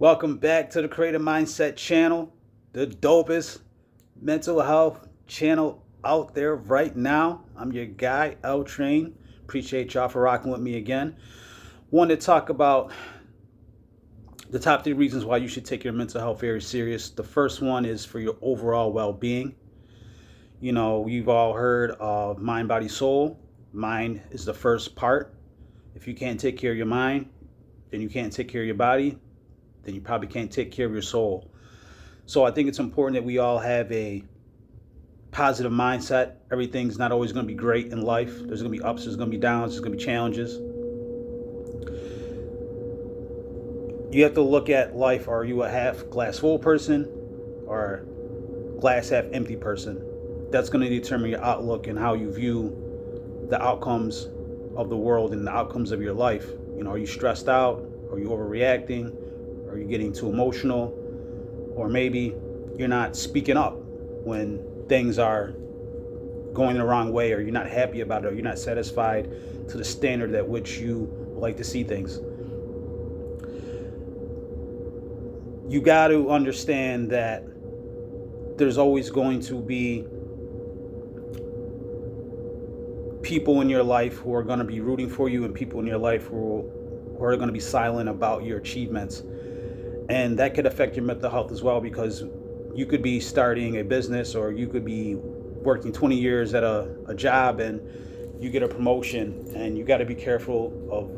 Welcome back to the Creative Mindset channel, the dopest mental health channel out there right now. I'm your guy, L Train. Appreciate y'all for rocking with me again. Want to talk about the top 3 reasons why you should take your mental health very serious. The first one is for your overall well-being. You know, you've all heard of mind, body, soul. Mind is the first part. If you can't take care of your mind, then you can't take care of your body, then you probably can't take care of your soul. So I think it's important that we all have a positive mindset. Everything's not always going to be great in life. There's going to be ups, there's going to be downs, there's going to be challenges. You have to look at life. Are you a half glass full person or glass half empty person? That's going to determine your outlook and how you view the outcomes of the world and the outcomes of your life. You know, are you stressed out? Are you overreacting? Are you getting too emotional? Or maybe you're not speaking up when things are going the wrong way, or you're not happy about it, or you're not satisfied to the standard at which you like to see things. You got to understand that there's always going to be people in your life who are going to be rooting for you, and people in your life who are going to be silent about your achievements. And that could affect your mental health as well, because you could be starting a business, or you could be working 20 years at a job, and you get a promotion, and you got to be careful of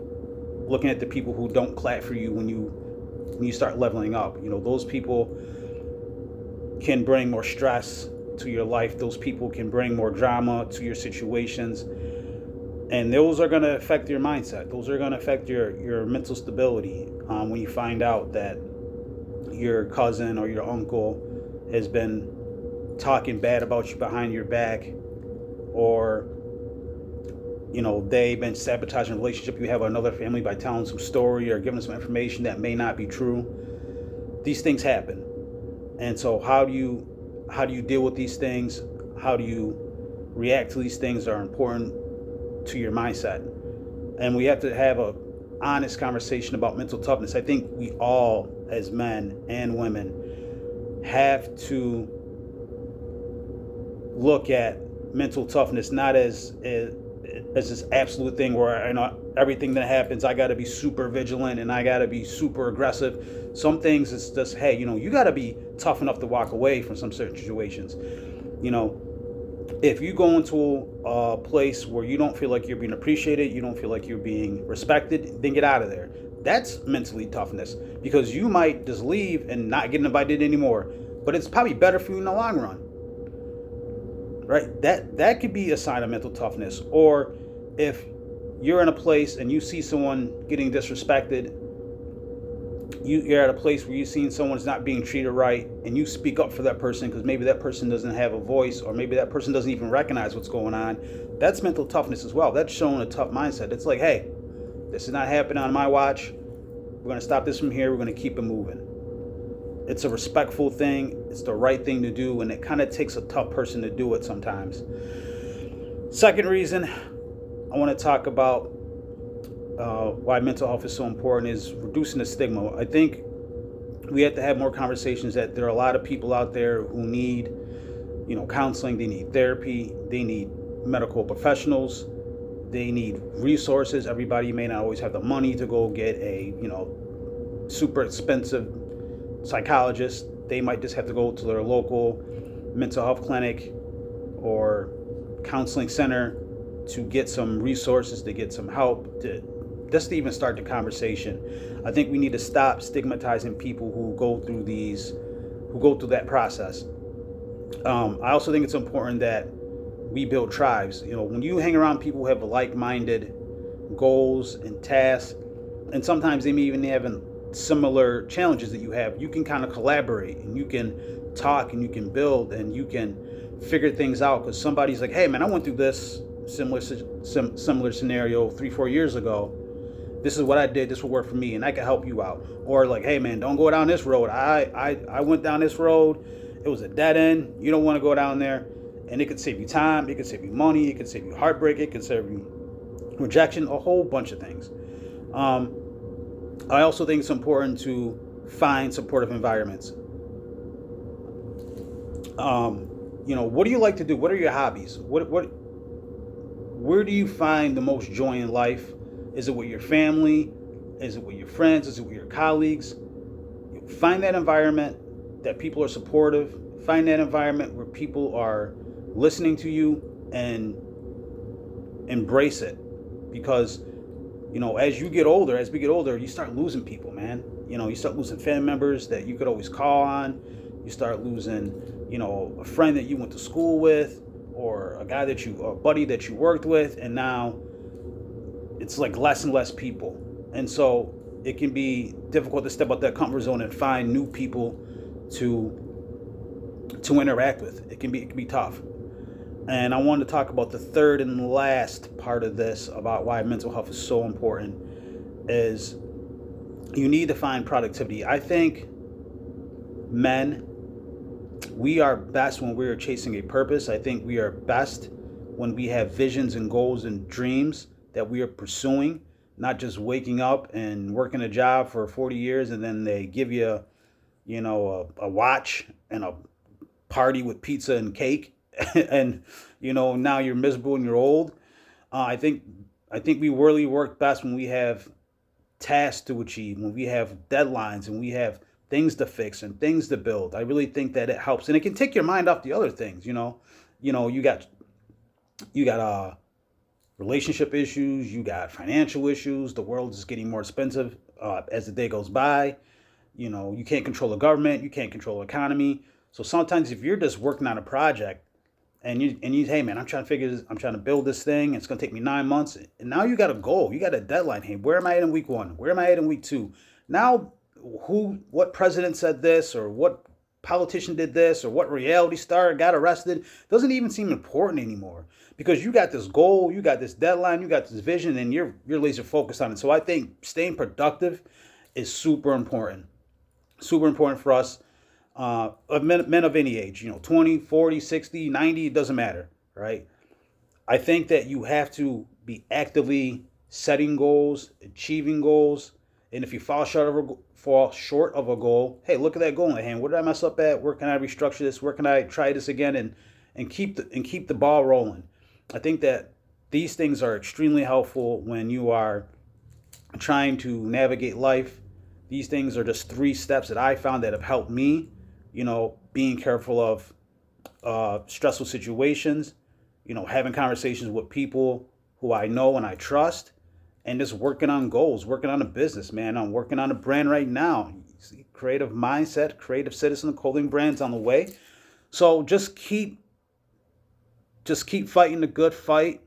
looking at the people who don't clap for you when you start leveling up. You know, those people can bring more stress to your life. Those people can bring more drama to your situations, and those are going to affect your mindset. Those are going to affect your mental stability. When you find out that your cousin or your uncle has been talking bad about you behind your back, or you know, they've been sabotaging a relationship you have with another family by telling some story or giving some information that may not be true. These things happen. And so how do you deal with these things? How do you react to these things are important to your mindset. And we have to have a honest conversation about mental toughness. I think we all, as men and women, have to look at mental toughness not as this absolute thing where, you know, everything that happens I got to be super vigilant and I got to be super aggressive. Some things it's just, hey, you know, you got to be tough enough to walk away from some certain situations. You know, if you go into a place where you don't feel like you're being appreciated, you don't feel like you're being respected, then get out of there. That's mentally toughness, because you might just leave and not get invited anymore, but it's probably better for you in the long run, right? That could be a sign of mental toughness. Or if you're in a place and you see someone getting disrespected, you're at a place where you've seen someone's not being treated right, and you speak up for that person because maybe that person doesn't have a voice, or maybe that person doesn't even recognize what's going on. That's mental toughness as well. That's showing a tough mindset. It's like, hey, this is not happening on my watch. We're going to stop this from here. We're going to keep it moving. It's a respectful thing. It's the right thing to do, and it kind of takes a tough person to do it sometimes. Second reason I want to talk about why mental health is so important is reducing the stigma. I think we have to have more conversations that there are a lot of people out there who need, you know, counseling, they need therapy, they need medical professionals, they need resources. Everybody may not always have the money to go get a, you know, super expensive psychologist. They might just have to go to their local mental health clinic or counseling center to get some resources, to get some help, to just to even start the conversation. I think we need to stop stigmatizing people who go through that process. I also think it's important that we build tribes. You know, when you hang around people who have like-minded goals and tasks, and sometimes they may even have similar challenges that you have, you can kind of collaborate, and you can talk, and you can build, and you can figure things out. Because somebody's like, hey man, I went through this similar scenario 3-4 years ago. This is what I did. This will work for me, and I can help you out. Or like, hey man, don't go down this road. I went down this road. It was a dead end. You don't want to go down there. And it could save you time. It could save you money. It could save you heartbreak. It could save you rejection. A whole bunch of things. I also think it's important to find supportive environments. What do you like to do? What are your hobbies? Where do you find the most joy in life? Is it with your family? Is it with your friends? Is it with your colleagues? Find that environment that people are supportive. Find that environment where people are listening to you, and embrace it. Because as we get older, you start losing people, man. You start losing family members that you could always call on. You start losing, a friend that you went to school with, or a buddy that you worked with, and now it's like less and less people. And so it can be difficult to step out that comfort zone and find new people to interact with. It can be tough. And I wanted to talk about the third and last part of this, about why mental health is so important, is you need to find productivity. I think men, we are best when we are chasing a purpose. I think we are best when we have visions and goals and dreams that we are pursuing, not just waking up and working a job for 40 years and then they give you, a watch and a party with pizza and cake, and now you're miserable and you're old. I think we really work best when we have tasks to achieve, when we have deadlines and we have things to fix and things to build. I really think that it helps, and it can take your mind off the other things. You got relationship issues, you got financial issues. The world is getting more expensive as the day goes by. You can't control the government, you can't control the economy. So sometimes if you're just working on a project, and you hey man, I'm trying to figure this, I'm trying to build this thing, it's gonna take me 9 months, and now you got a goal, you got a deadline. Hey, where am I at in week one? Where am I at in week two? Now, what president said this, or what politician did this, or what reality star got arrested doesn't even seem important anymore, because you got this goal, you got this deadline, you got this vision, and you're laser focused on it. So I think staying productive is super important. Super important for us, men of any age, 20, 40, 60, 90, it doesn't matter, right? I think that you have to be actively setting goals, achieving goals, and if you fall short of a goal, hey, look at that goal in hand. Where did I mess up at? Where can I restructure this? Where can I try this again, and keep the ball rolling? I think that these things are extremely helpful when you are trying to navigate life. These things are just 3 steps that I found that have helped me. Being careful of stressful situations, having conversations with people who I know and I trust, and just working on goals, working on a business, man. I'm working on a brand right now. See, creative mindset, creative citizen clothing brands on the way. So just keep fighting the good fight.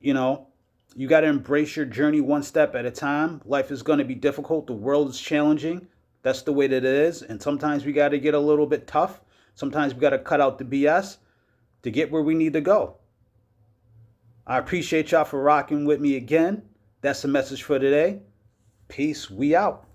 You got to embrace your journey one step at a time. Life is going to be difficult. The world is challenging. That's the way that it is. And sometimes we got to get a little bit tough. Sometimes we got to cut out the BS to get where we need to go. I appreciate y'all for rocking with me again. That's the message for today. Peace. We out.